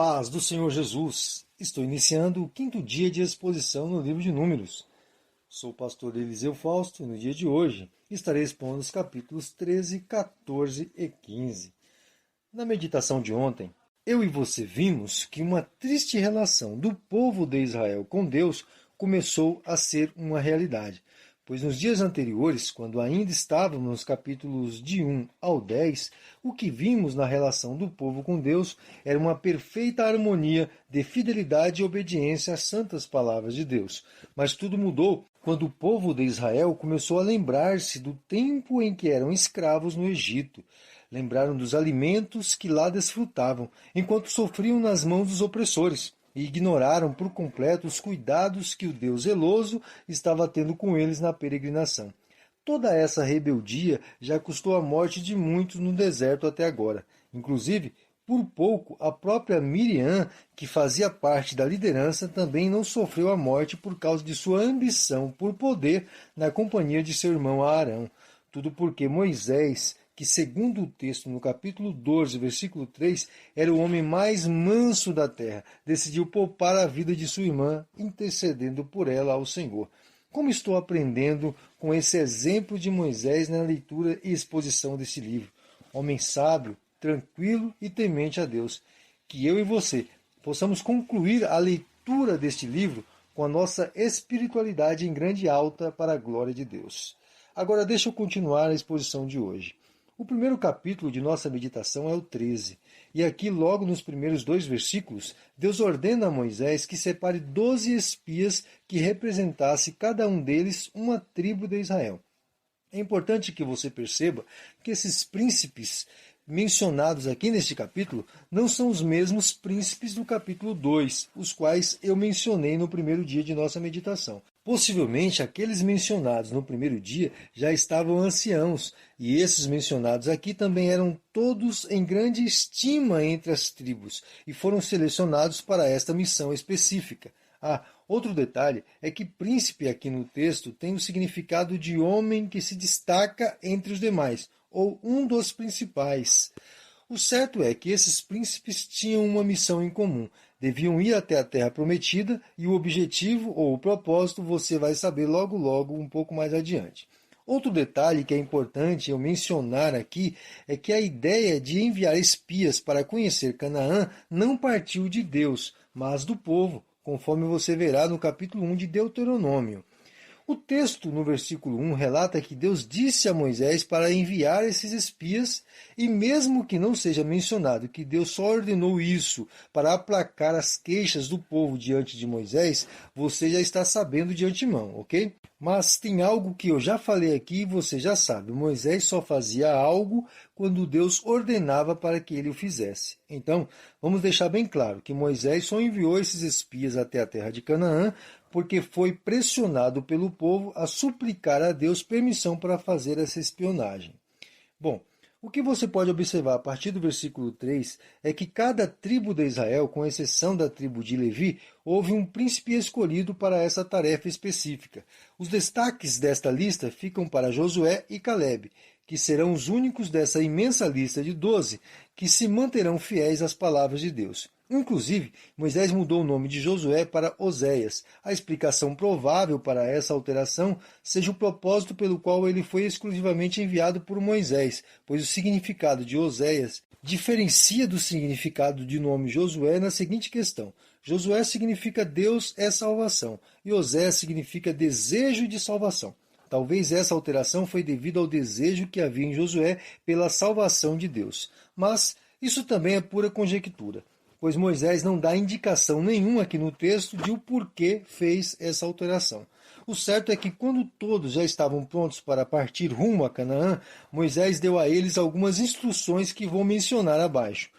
paz do Senhor Jesus. Estou iniciando o 5º dia de exposição no livro de Números. Sou o pastor Eliseu Fausto e no dia de hoje estarei expondo os capítulos 13, 14 e 15. Na meditação de ontem, eu e você vimos que uma triste relação do povo de Israel com Deus começou a ser uma realidade. Pois nos dias anteriores, quando ainda estávamos nos capítulos de 1 ao 10, o que vimos na relação do povo com Deus era uma perfeita harmonia de fidelidade e obediência às santas palavras de Deus. Mas tudo mudou quando o povo de Israel começou a lembrar-se do tempo em que eram escravos no Egito. Lembraram dos alimentos que lá desfrutavam, enquanto sofriam nas mãos dos opressores. E ignoraram por completo os cuidados que o Deus zeloso estava tendo com eles na peregrinação. Toda essa rebeldia já custou a morte de muitos no deserto até agora. Inclusive, por pouco, a própria Miriam, que fazia parte da liderança, também não sofreu a morte por causa de sua ambição por poder na companhia de seu irmão Arão. Tudo porque Moisés, que segundo o texto no capítulo 12, versículo 3, era o homem mais manso da terra, decidiu poupar a vida de sua irmã, intercedendo por ela ao Senhor. Como estou aprendendo com esse exemplo de Moisés na leitura e exposição desse livro? Homem sábio, tranquilo e temente a Deus. Que eu e você possamos concluir a leitura deste livro com a nossa espiritualidade em grande alta para a glória de Deus. Agora deixa eu continuar a exposição de hoje. O primeiro capítulo de nossa meditação é o 13. E aqui, logo nos primeiros 2 versículos, Deus ordena a Moisés que separe 12 espias que representasse cada um deles uma tribo de Israel. É importante que você perceba que esses príncipes mencionados aqui neste capítulo não são os mesmos príncipes do capítulo 2, os quais eu mencionei no primeiro dia de nossa meditação. Possivelmente, aqueles mencionados no primeiro dia já estavam anciãos, e esses mencionados aqui também eram todos em grande estima entre as tribos, e foram selecionados para esta missão específica. Outro detalhe é que príncipe aqui no texto tem o significado de homem que se destaca entre os demais, ou um dos principais. O certo é que esses príncipes tinham uma missão em comum. Deviam ir até a terra prometida e o objetivo ou o propósito você vai saber logo um pouco mais adiante. Outro detalhe que é importante eu mencionar aqui é que a ideia de enviar espias para conhecer Canaã não partiu de Deus, mas do povo, conforme você verá no capítulo 1 de Deuteronômio. O texto, no versículo 1, relata que Deus disse a Moisés para enviar esses espias, e mesmo que não seja mencionado que Deus só ordenou isso para aplacar as queixas do povo diante de Moisés, você já está sabendo de antemão, ok? Mas tem algo que eu já falei aqui e você já sabe. Moisés só fazia algo quando Deus ordenava para que ele o fizesse. Então, vamos deixar bem claro que Moisés só enviou esses espias até a terra de Canaã porque foi pressionado pelo povo a suplicar a Deus permissão para fazer essa espionagem. Bom, o que você pode observar a partir do versículo 3 é que cada tribo de Israel, com exceção da tribo de Levi, houve um príncipe escolhido para essa tarefa específica. Os destaques desta lista ficam para Josué e Calebe, que serão os únicos dessa imensa lista de 12 que se manterão fiéis às palavras de Deus. Inclusive, Moisés mudou o nome de Josué para Oséias. A explicação provável para essa alteração seja o propósito pelo qual ele foi exclusivamente enviado por Moisés, pois o significado de Oséias diferencia do significado de nome Josué na seguinte questão. Josué significa Deus é salvação, e Oséias significa desejo de salvação. Talvez essa alteração foi devido ao desejo que havia em Josué pela salvação de Deus. Mas isso também é pura conjectura, pois Moisés não dá indicação nenhuma aqui no texto de o porquê fez essa alteração. O certo é que quando todos já estavam prontos para partir rumo a Canaã, Moisés deu a eles algumas instruções que vou mencionar abaixo.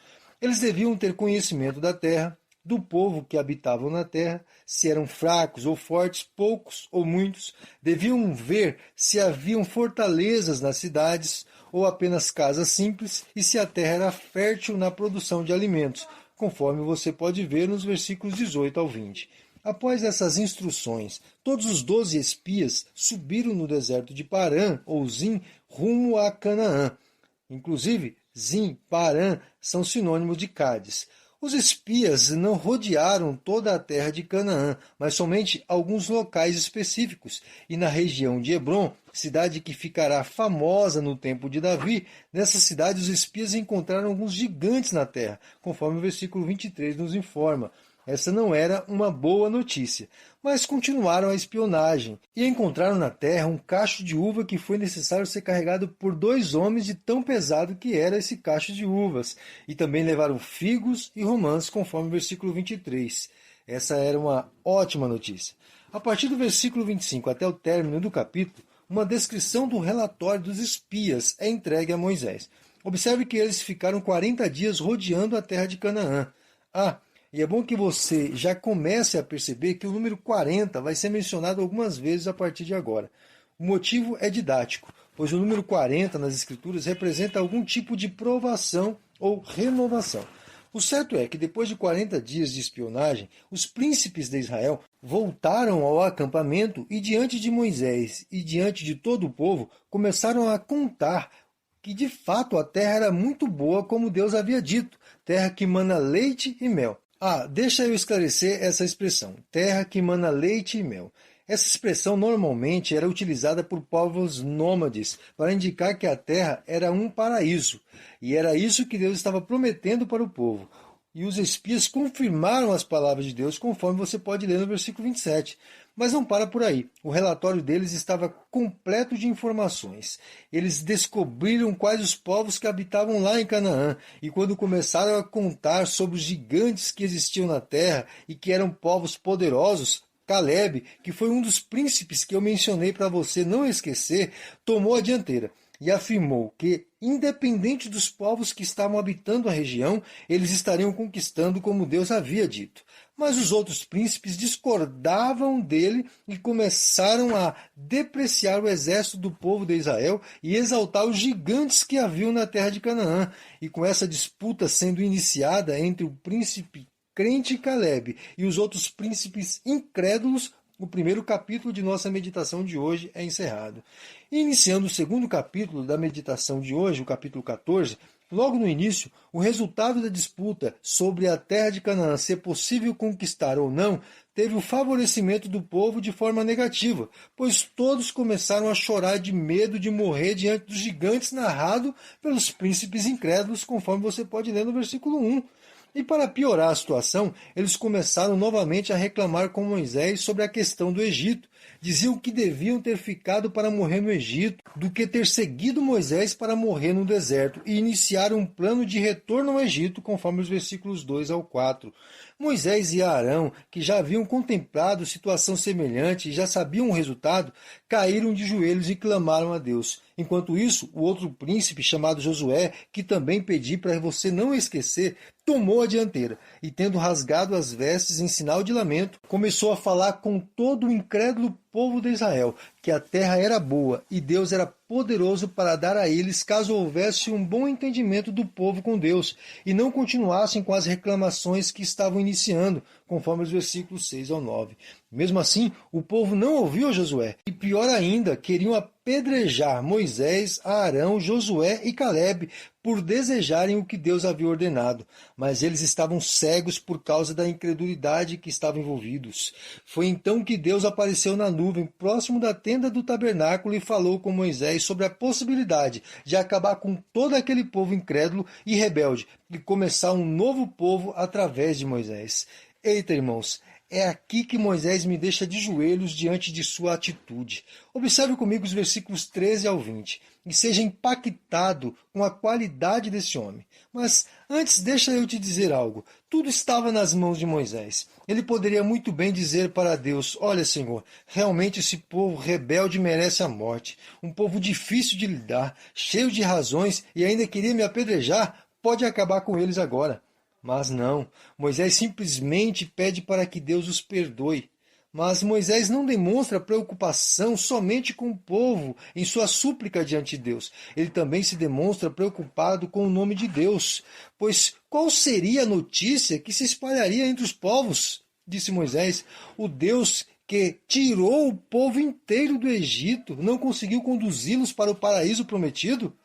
Eles deviam ter conhecimento da terra, do povo que habitavam na terra, se eram fracos ou fortes, poucos ou muitos, deviam ver se haviam fortalezas nas cidades ou apenas casas simples e se a terra era fértil na produção de alimentos, conforme você pode ver nos versículos 18 ao 20. Após essas instruções, todos os 12 espias subiram no deserto de Parã, ou Zim, rumo a Canaã. Inclusive, Zim, Parã, são sinônimos de Cádiz. Os espias não rodearam toda a terra de Canaã, mas somente alguns locais específicos. E na região de Hebrom, cidade que ficará famosa no tempo de Davi, nessa cidade os espias encontraram alguns gigantes na terra, conforme o versículo 23 nos informa. Essa não era uma boa notícia, mas continuaram a espionagem e encontraram na terra um cacho de uva que foi necessário ser carregado por 2 homens de tão pesado que era esse cacho de uvas. E também levaram figos e romãs, conforme o versículo 23. Essa era uma ótima notícia. A partir do versículo 25 até o término do capítulo, uma descrição do relatório dos espias é entregue a Moisés. Observe que eles ficaram 40 dias rodeando a terra de Canaã. E é bom que você já comece a perceber que o número 40 vai ser mencionado algumas vezes a partir de agora. O motivo é didático, pois o número 40 nas Escrituras representa algum tipo de provação ou renovação. O certo é que depois de 40 dias de espionagem, os príncipes de Israel voltaram ao acampamento e diante de Moisés e diante de todo o povo começaram a contar que de fato a terra era muito boa como Deus havia dito, terra que mana leite e mel. Deixa eu esclarecer essa expressão, terra que mana leite e mel. Essa expressão normalmente era utilizada por povos nômades para indicar que a terra era um paraíso. E era isso que Deus estava prometendo para o povo. E os espias confirmaram as palavras de Deus, conforme você pode ler no versículo 27. Mas não para por aí. O relatório deles estava completo de informações. Eles descobriram quais os povos que habitavam lá em Canaã. E quando começaram a contar sobre os gigantes que existiam na terra e que eram povos poderosos, Caleb, que foi um dos príncipes que eu mencionei para você não esquecer, tomou a dianteira e afirmou que, independente dos povos que estavam habitando a região, eles estariam conquistando como Deus havia dito. Mas os outros príncipes discordavam dele e começaram a depreciar o exército do povo de Israel e exaltar os gigantes que haviam na terra de Canaã. E com essa disputa sendo iniciada entre o príncipe crente Caleb e os outros príncipes incrédulos, o primeiro capítulo de nossa meditação de hoje é encerrado. Iniciando o segundo capítulo da meditação de hoje, o capítulo 14, logo no início, o resultado da disputa sobre a terra de Canaã ser possível conquistar ou não, teve o favorecimento do povo de forma negativa, pois todos começaram a chorar de medo de morrer diante dos gigantes narrado pelos príncipes incrédulos, conforme você pode ler no versículo 1. E para piorar a situação, eles começaram novamente a reclamar com Moisés sobre a questão do Egito. Diziam que deviam ter ficado para morrer no Egito, do que ter seguido Moisés para morrer no deserto, e iniciaram um plano de retorno ao Egito, conforme os versículos 2 ao 4. Moisés e Arão, que já haviam contemplado situação semelhante e já sabiam o resultado, caíram de joelhos e clamaram a Deus. Enquanto isso, o outro príncipe, chamado Josué, que também pedi para você não esquecer, tomou a dianteira e, tendo rasgado as vestes em sinal de lamento, começou a falar com todo o incrédulo povo de Israel, que a terra era boa e Deus era poderoso para dar a eles caso houvesse um bom entendimento do povo com Deus e não continuassem com as reclamações que estavam iniciando, conforme os versículos 6 ao 9. Mesmo assim, o povo não ouviu Josué e, pior ainda, queriam apedrejar Moisés, Arão, Josué e Caleb por desejarem o que Deus havia ordenado, mas eles estavam cegos por causa da incredulidade que estavam envolvidos. Foi então que Deus apareceu na nuvem próximo da tenda do tabernáculo e falou com Moisés sobre a possibilidade de acabar com todo aquele povo incrédulo e rebelde e começar um novo povo através de Moisés. Eita, irmãos, é aqui que Moisés me deixa de joelhos diante de sua atitude. Observe comigo os versículos 13 ao 20 e seja impactado com a qualidade desse homem. Mas antes, deixa eu te dizer algo. Tudo estava nas mãos de Moisés. Ele poderia muito bem dizer para Deus: olha, Senhor, realmente esse povo rebelde merece a morte. Um povo difícil de lidar, cheio de razões e ainda queria me apedrejar. Pode acabar com eles agora. Mas não, Moisés simplesmente pede para que Deus os perdoe. Mas Moisés não demonstra preocupação somente com o povo em sua súplica diante de Deus. Ele também se demonstra preocupado com o nome de Deus. Pois qual seria a notícia que se espalharia entre os povos? Disse Moisés, o Deus que tirou o povo inteiro do Egito não conseguiu conduzi-los para o paraíso prometido?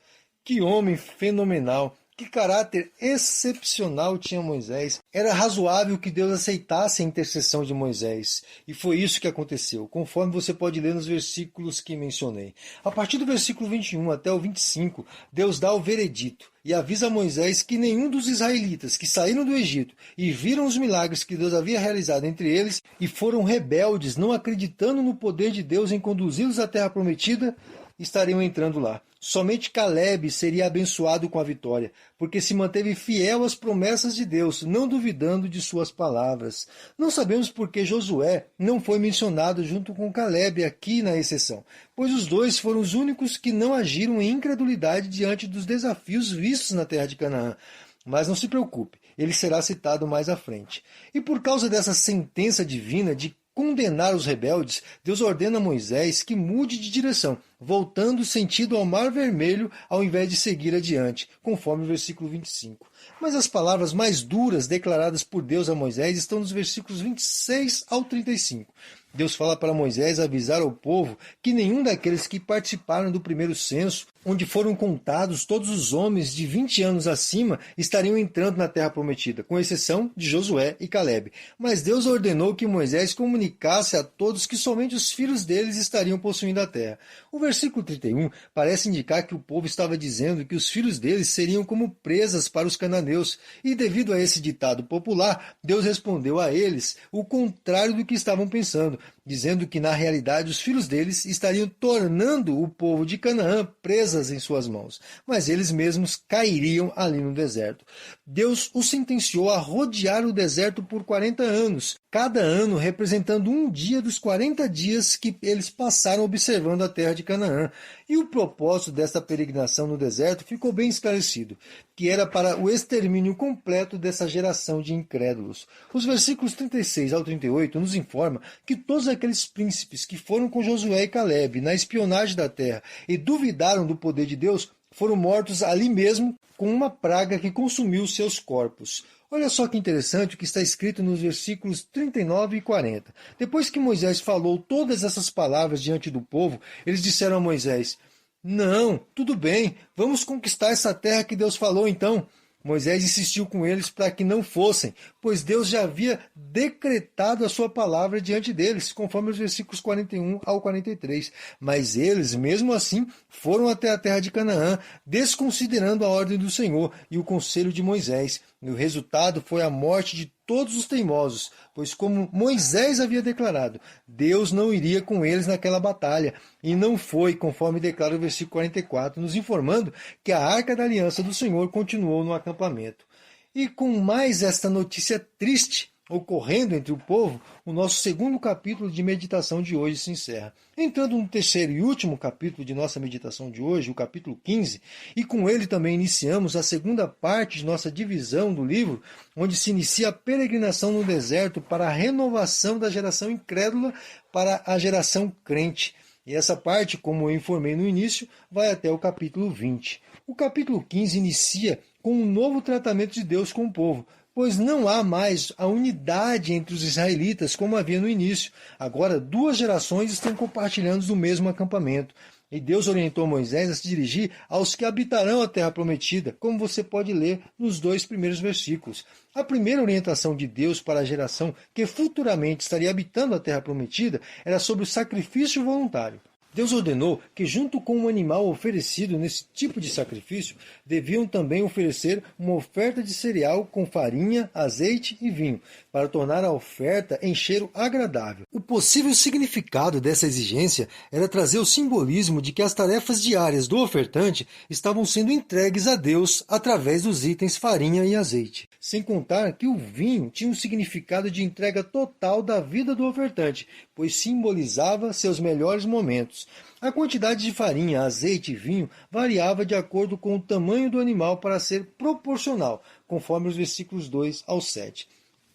Que homem fenomenal! Que caráter excepcional tinha Moisés. Era razoável que Deus aceitasse a intercessão de Moisés. E foi isso que aconteceu, conforme você pode ler nos versículos que mencionei. A partir do versículo 21 até o 25, Deus dá o veredito e avisa a Moisés que nenhum dos israelitas que saíram do Egito e viram os milagres que Deus havia realizado entre eles e foram rebeldes, não acreditando no poder de Deus em conduzi-los à terra prometida, estariam entrando lá. Somente Caleb seria abençoado com a vitória, porque se manteve fiel às promessas de Deus, não duvidando de suas palavras. Não sabemos por que Josué não foi mencionado junto com Caleb aqui na exceção, pois os dois foram os únicos que não agiram em incredulidade diante dos desafios vistos na terra de Canaã. Mas não se preocupe, ele será citado mais à frente. E por causa dessa sentença divina de condenar os rebeldes, Deus ordena a Moisés que mude de direção, voltando sentido ao Mar Vermelho ao invés de seguir adiante, conforme o versículo 25. Mas as palavras mais duras declaradas por Deus a Moisés estão nos versículos 26 ao 35. Deus fala para Moisés avisar ao povo que nenhum daqueles que participaram do primeiro censo, onde foram contados todos os homens de 20 anos acima, estariam entrando na terra prometida, com exceção de Josué e Caleb. Mas Deus ordenou que Moisés comunicasse a todos que somente os filhos deles estariam possuindo a terra. O versículo 31 parece indicar que o povo estava dizendo que os filhos deles seriam como presas para os cananeus, e devido a esse ditado popular, Deus respondeu a eles o contrário do que estavam pensando, dizendo que na realidade os filhos deles estariam tornando o povo de Canaã presas em suas mãos, mas eles mesmos cairiam ali no deserto. Deus os sentenciou a rodear o deserto por 40 anos, cada ano representando um dia dos 40 dias que eles passaram observando a terra de Canaã. E o propósito desta peregrinação no deserto ficou bem esclarecido, que era para o extermínio completo dessa geração de incrédulos. Os versículos 36 ao 38 nos informam que todos aqueles príncipes que foram com Josué e Caleb na espionagem da terra e duvidaram do poder de Deus foram mortos ali mesmo com uma praga que consumiu seus corpos. Olha só que interessante o que está escrito nos versículos 39 e 40. Depois que Moisés falou todas essas palavras diante do povo, eles disseram a Moisés: "Não, tudo bem, vamos conquistar essa terra que Deus falou então." Moisés insistiu com eles para que não fossem, pois Deus já havia decretado a sua palavra diante deles, conforme os versículos 41 ao 43. Mas eles, mesmo assim, foram até a terra de Canaã, desconsiderando a ordem do Senhor e o conselho de Moisés. E o resultado foi a morte de todos os teimosos, pois como Moisés havia declarado, Deus não iria com eles naquela batalha, e não foi, conforme declara o versículo 44, nos informando que a Arca da Aliança do Senhor continuou no acampamento. E com mais esta notícia triste ocorrendo entre o povo, o nosso segundo capítulo de meditação de hoje se encerra. Entrando no terceiro e último capítulo de nossa meditação de hoje, o capítulo 15, e com ele também iniciamos a segunda parte de nossa divisão do livro, onde se inicia a peregrinação no deserto para a renovação da geração incrédula para a geração crente. E essa parte, como eu informei no início, vai até o capítulo 20. O capítulo 15 inicia com um novo tratamento de Deus com o povo, pois não há mais a unidade entre os israelitas como havia no início. Agora, duas gerações estão compartilhando do mesmo acampamento. E Deus orientou Moisés a se dirigir aos que habitarão a terra prometida, como você pode ler nos 2 primeiros versículos. A primeira orientação de Deus para a geração que futuramente estaria habitando a terra prometida era sobre o sacrifício voluntário. Deus ordenou que, junto com um animal oferecido nesse tipo de sacrifício, deviam também oferecer uma oferta de cereal com farinha, azeite e vinho, para tornar a oferta em cheiro agradável. O possível significado dessa exigência era trazer o simbolismo de que as tarefas diárias do ofertante estavam sendo entregues a Deus através dos itens farinha e azeite. Sem contar que o vinho tinha um significado de entrega total da vida do ofertante, pois simbolizava seus melhores momentos. A quantidade de farinha, azeite e vinho variava de acordo com o tamanho do animal para ser proporcional, conforme os versículos 2 ao 7.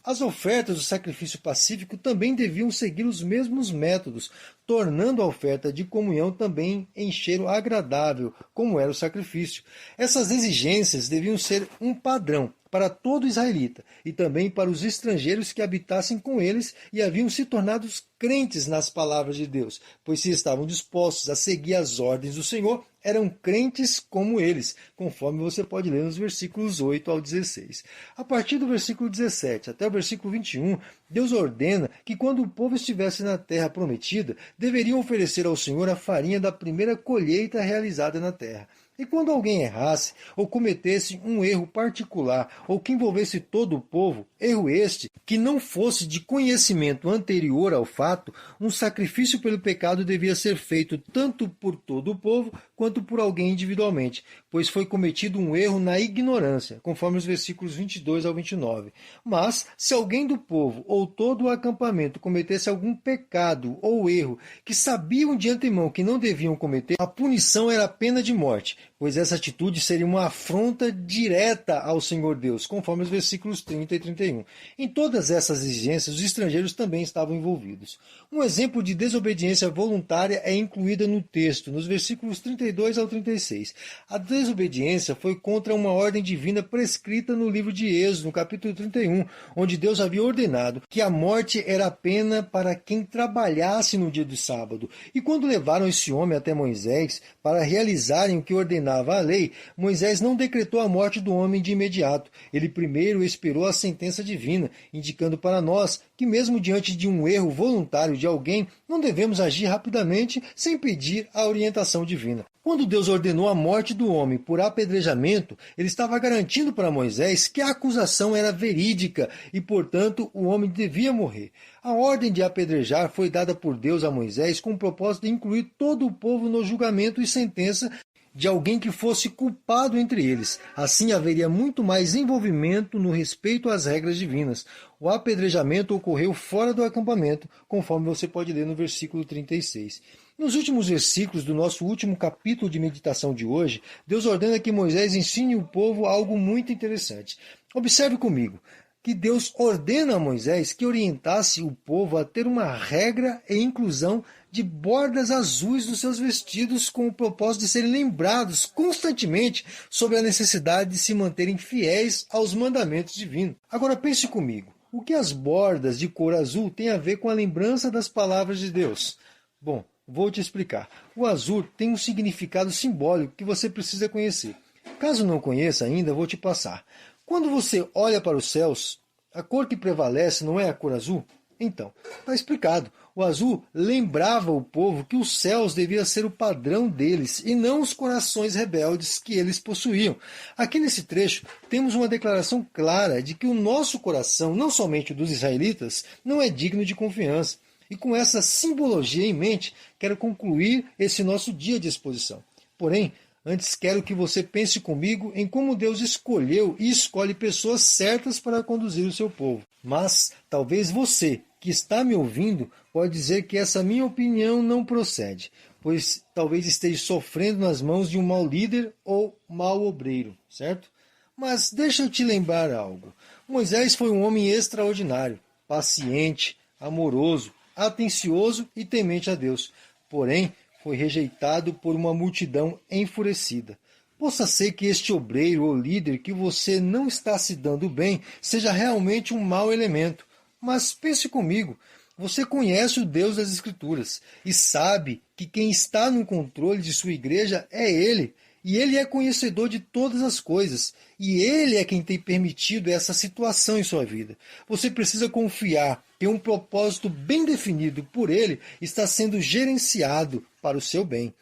As ofertas do sacrifício pacífico também deviam seguir os mesmos métodos, tornando a oferta de comunhão também em cheiro agradável, como era o sacrifício. Essas exigências deviam ser um padrão para todo israelita e também para os estrangeiros que habitassem com eles e haviam se tornado crentes nas palavras de Deus, pois se estavam dispostos a seguir as ordens do Senhor, eram crentes como eles, conforme você pode ler nos versículos 8 ao 16. A partir do versículo 17 até o versículo 21, Deus ordena que quando o povo estivesse na terra prometida, deveriam oferecer ao Senhor a farinha da primeira colheita realizada na terra. E quando alguém errasse ou cometesse um erro particular ou que envolvesse todo o povo, erro este que não fosse de conhecimento anterior ao fato, um sacrifício pelo pecado devia ser feito tanto por todo o povo quanto por alguém individualmente, pois foi cometido um erro na ignorância, conforme os versículos 22 ao 29. Mas, se alguém do povo ou todo o acampamento cometesse algum pecado ou erro que sabiam de antemão que não deviam cometer, a punição era a pena de morte, pois essa atitude seria uma afronta direta ao Senhor Deus, conforme os versículos 30 e 31. Em todas essas exigências, os estrangeiros também estavam envolvidos. Um exemplo de desobediência voluntária é incluída no texto, nos versículos 32 ao 36. A desobediência foi contra uma ordem divina prescrita no livro de Êxodo, no capítulo 31, onde Deus havia ordenado que a morte era a pena para quem trabalhasse no dia do sábado. E quando levaram esse homem até Moisés para realizarem o que ordenava a lei, Moisés não decretou a morte do homem de imediato. Ele primeiro esperou a sentença divina, indicando para nós que mesmo diante de um erro voluntário de alguém, não devemos agir rapidamente sem pedir a orientação divina. Quando Deus ordenou a morte do homem por apedrejamento, ele estava garantindo para Moisés que a acusação era verídica e, portanto, o homem devia morrer. A ordem de apedrejar foi dada por Deus a Moisés com o propósito de incluir todo o povo no julgamento e sentença de alguém que fosse culpado entre eles. Assim haveria muito mais envolvimento no respeito às regras divinas. O apedrejamento ocorreu fora do acampamento, conforme você pode ler no versículo 36. Nos últimos versículos do nosso último capítulo de meditação de hoje, Deus ordena que Moisés ensine o povo algo muito interessante. Observe comigo que Deus ordena a Moisés que orientasse o povo a ter uma regra e inclusão de bordas azuis nos seus vestidos, com o propósito de serem lembrados constantemente sobre a necessidade de se manterem fiéis aos mandamentos divinos. Agora pense comigo, o que as bordas de cor azul têm a ver com a lembrança das palavras de Deus? Bom, vou te explicar. O azul tem um significado simbólico que você precisa conhecer. Caso não conheça ainda, vou te passar. Quando você olha para os céus, a cor que prevalece não é a cor azul? Então, está explicado. O azul lembrava o povo que os céus devia ser o padrão deles e não os corações rebeldes que eles possuíam. Aqui nesse trecho, temos uma declaração clara de que o nosso coração, não somente o dos israelitas, não é digno de confiança. E com essa simbologia em mente, quero concluir esse nosso dia de exposição. Porém, antes quero que você pense comigo em como Deus escolheu e escolhe pessoas certas para conduzir o seu povo. Mas talvez você, que está me ouvindo, pode dizer que essa minha opinião não procede, pois talvez esteja sofrendo nas mãos de um mau líder ou mau obreiro, certo? Mas deixa eu te lembrar algo. Moisés foi um homem extraordinário, paciente, amoroso, atencioso e temente a Deus. Porém, foi rejeitado por uma multidão enfurecida. Possa ser que este obreiro ou líder que você não está se dando bem seja realmente um mau elemento. Mas pense comigo, você conhece o Deus das Escrituras e sabe que quem está no controle de sua igreja é Ele. E Ele é conhecedor de todas as coisas. E Ele é quem tem permitido essa situação em sua vida. Você precisa confiar que um propósito bem definido por Ele está sendo gerenciado para o seu bem.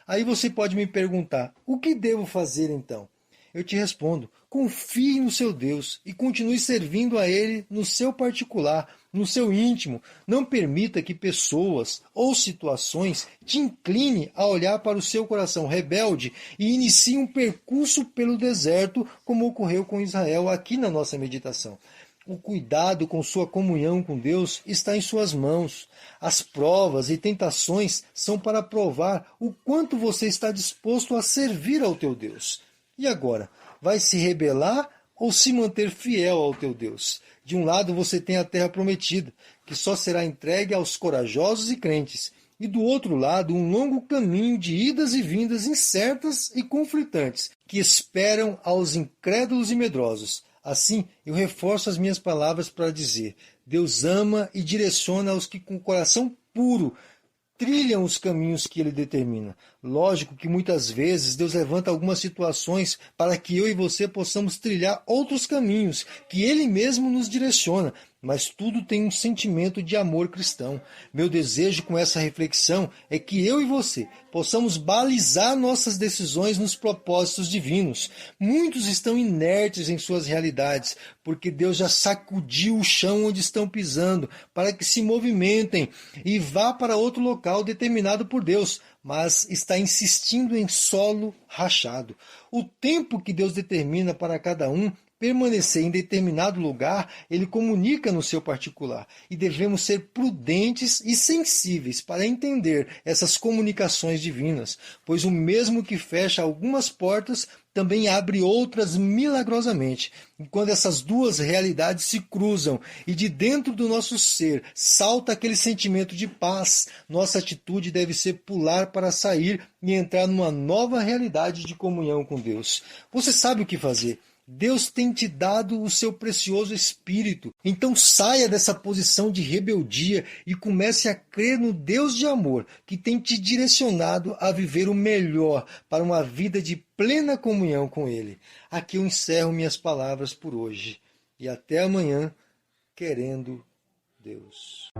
Aí você pode me perguntar, o que devo fazer então? Eu te respondo, confie no seu Deus e continue servindo a Ele no seu particular, no seu íntimo. Não permita que pessoas ou situações te inclinem a olhar para o seu coração rebelde e inicie um percurso pelo deserto, como ocorreu com Israel aqui na nossa meditação. O cuidado com sua comunhão com Deus está em suas mãos. As provas e tentações são para provar o quanto você está disposto a servir ao teu Deus. E agora, vai se rebelar ou se manter fiel ao teu Deus? De um lado você tem a terra prometida, que só será entregue aos corajosos e crentes. E do outro lado, um longo caminho de idas e vindas incertas e conflitantes, que esperam aos incrédulos e medrosos. Assim, eu reforço as minhas palavras para dizer: Deus ama e direciona aos que com o coração puro trilham os caminhos que ele determina. Lógico que muitas vezes Deus levanta algumas situações para que eu e você possamos trilhar outros caminhos que ele mesmo nos direciona, mas tudo tem um sentimento de amor cristão. Meu desejo com essa reflexão é que eu e você possamos balizar nossas decisões nos propósitos divinos. Muitos estão inertes em suas realidades, porque Deus já sacudiu o chão onde estão pisando, para que se movimentem e vá para outro local determinado por Deus, mas está insistindo em solo rachado. O tempo que Deus determina para cada um permanecer em determinado lugar, ele comunica no seu particular. E devemos ser prudentes e sensíveis para entender essas comunicações divinas, pois o mesmo que fecha algumas portas também abre outras milagrosamente. E quando essas duas realidades se cruzam e de dentro do nosso ser salta aquele sentimento de paz, nossa atitude deve ser pular para sair e entrar numa nova realidade de comunhão com Deus. Você sabe o que fazer. Deus tem te dado o seu precioso Espírito. Então saia dessa posição de rebeldia e comece a crer no Deus de amor que tem te direcionado a viver o melhor para uma vida de plena comunhão com Ele. Aqui eu encerro minhas palavras por hoje. E até amanhã, querendo Deus.